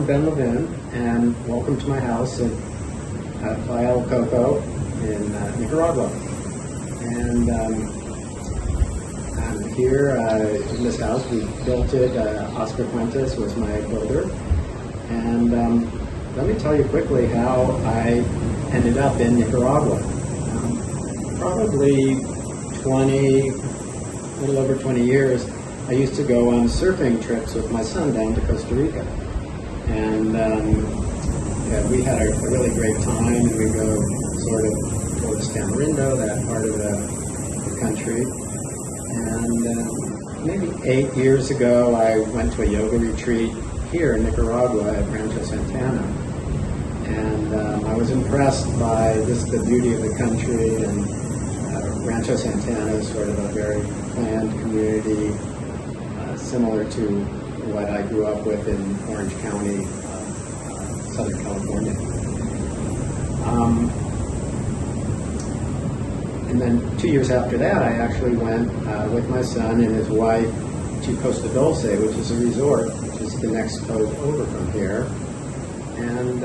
Ben Levin, and welcome to my house in Playa El Coco in Nicaragua. And I'm here in this house. We built it. Oscar Fuentes was my builder. And let me tell you quickly how I ended up in Nicaragua. Probably a little over 20 years, I used to go on surfing trips with my son down to Costa Rica. And we had a really great time, and we go sort of towards Tamarindo, that part of the country. And maybe 8 years ago, I went to a yoga retreat here in Nicaragua at Rancho Santana. And I was impressed by the beauty of the country, and Rancho Santana is sort of a very planned community, similar to what I grew up with in Orange County, Southern California. And then 2 years after that, I actually went with my son and his wife to Costa Dulce, which is a resort, which is the next cove over from here. And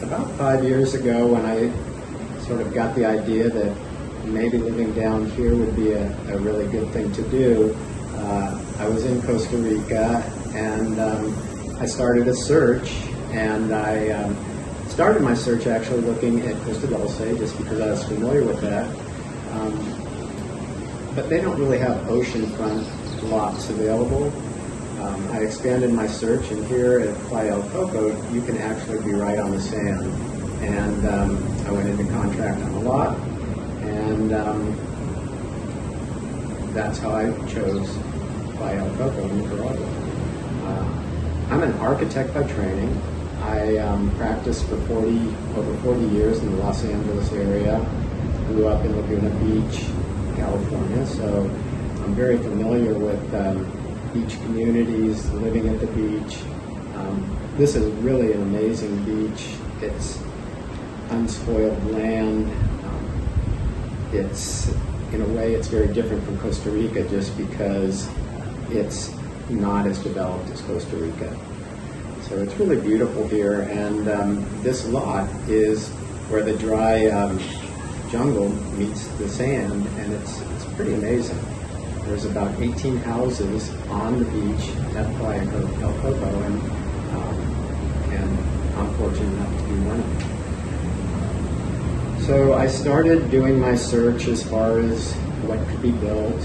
about 5 years ago, when I sort of got the idea that maybe living down here would be a really good thing to do, I was in Costa Rica, and I started a search, and I started my search actually looking at Costa Dulce just because I was familiar with that. But they don't really have oceanfront lots available. I expanded my search, and here at Playa El Coco, you can actually be right on the sand. And I went into contract on a lot, and that's how I chose Playa El Coco in Nicaragua. I'm an architect by training. I practiced for over 40 years in the Los Angeles area. Grew up in Laguna Beach, California, so I'm very familiar with beach communities, living at the beach. This is really an amazing beach. It's unspoiled land. It's, in a way, it's very different from Costa Rica just because it's not as developed as Costa Rica. So it's really beautiful here, and this lot is where the dry jungle meets the sand, and it's pretty amazing. There's about 18 houses on the beach at Playa El Coco, and I'm fortunate enough to be one of them. So I started doing my search as far as what could be built,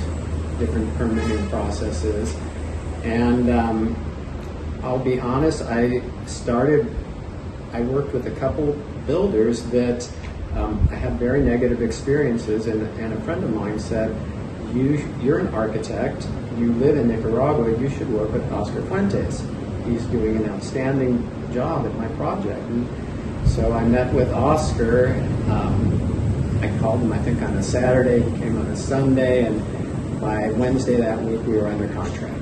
different permitting processes, and I'll be honest, I worked with a couple builders that I had very negative experiences, and a friend of mine said, you're an architect, you live in Nicaragua, you should work with Oscar Fuentes. He's doing an outstanding job at my project. And so I met with Oscar. I called him, I think, on a Saturday. He came on a Sunday, and by Wednesday that week we were under contract.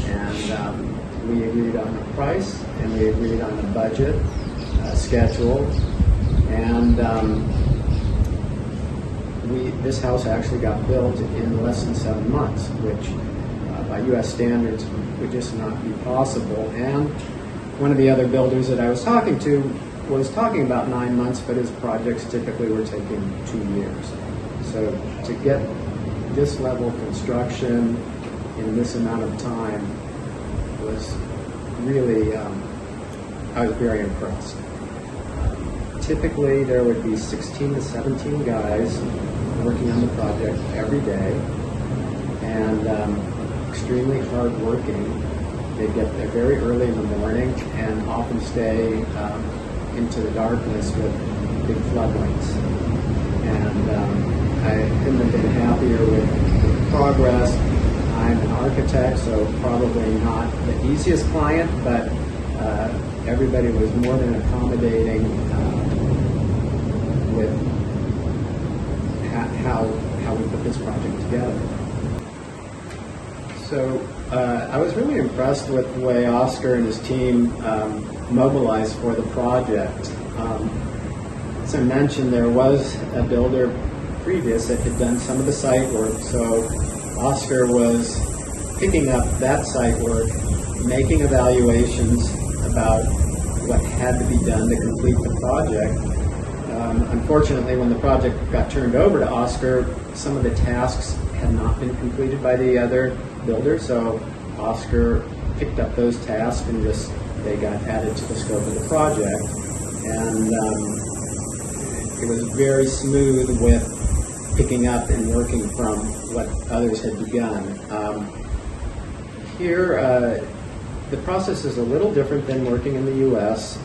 And we agreed on a price, and we agreed on a budget, schedule, and this house actually got built in less than 7 months, which by U.S. standards would just not be possible. And one of the other builders that I was talking to was talking about 9 months, but his projects typically were taking 2 years. So to get this level of construction in this amount of time was really, I was very impressed. Typically there would be 16 to 17 guys working on the project every day, and extremely hard working. They get there very early in the morning and often stay into the darkness with big floodlights. And I couldn't have been happier with the progress. I'm an architect, so probably not the easiest client, but everybody was more than accommodating with how we put this project together. So I was really impressed with the way Oscar and his team mobilized for the project. As I mentioned, there was a builder previous that had done some of the site work, so Oscar was picking up that site work, making evaluations of about what had to be done to complete the project. Unfortunately, when the project got turned over to Oscar, some of the tasks had not been completed by the other builder, so Oscar picked up those tasks and they got added to the scope of the project. And it was very smooth with picking up and working from what others had begun. Here, the process is a little different than working in the U.S.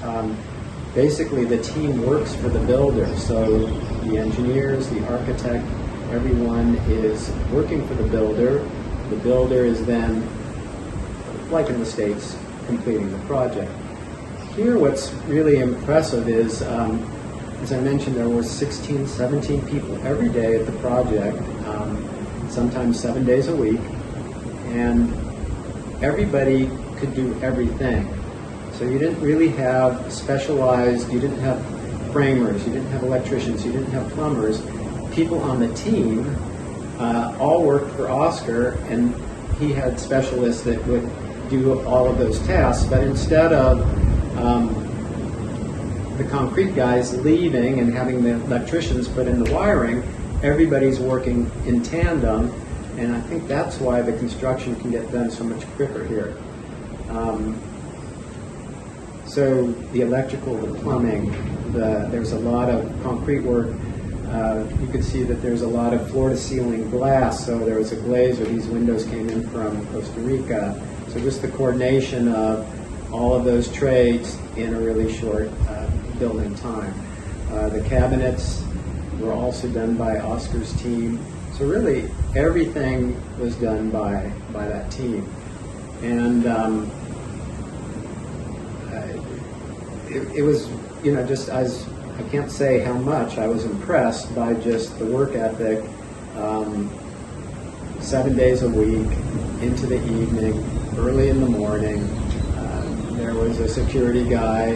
Basically, the team works for the builder, so the engineers, the architect, everyone is working for the builder. The builder is then, like in the States, completing the project. Here, what's really impressive is, as I mentioned, there were 16, 17 people every day at the project, sometimes 7 days a week, and everybody could do everything. So you didn't really have specialized, you didn't have framers, you didn't have electricians, you didn't have plumbers. People on the team all worked for Oscar, and he had specialists that would do all of those tasks. But instead of the concrete guys leaving and having the electricians put in the wiring, everybody's working in tandem, and I think that's why the construction can get done so much quicker here. So the electrical, the plumbing, there's a lot of concrete work. You could see that there's a lot of floor-to-ceiling glass, so there was a glaze, or these windows came in from Costa Rica. So just the coordination of all of those trades in a really short building time. The cabinets were also done by Oscar's team. So really, everything was done by that team. And it was, you know, just as I can't say how much I was impressed by just the work ethic, 7 days a week, into the evening, early in the morning. There was a security guy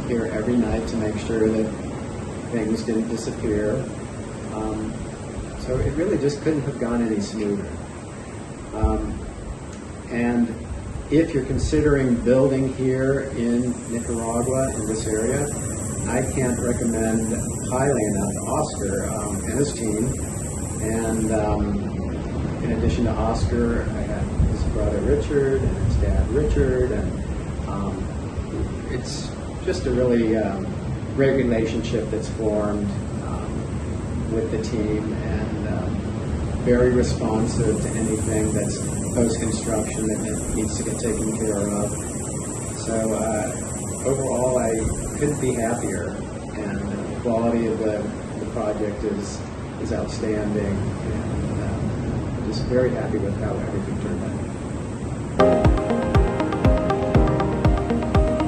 here every night to make sure that things didn't disappear. So it really just couldn't have gone any smoother. And if you're considering building here in Nicaragua, in this area, I can't recommend highly enough Oscar and his team. And in addition to Oscar, I had his brother Richard and his dad Richard, and it's just a really great relationship that's formed with the team, and very responsive to anything that's post-construction that needs to get taken care of. So overall, I couldn't be happier, and the quality of the project is outstanding, and I'm just very happy with how everything turned out.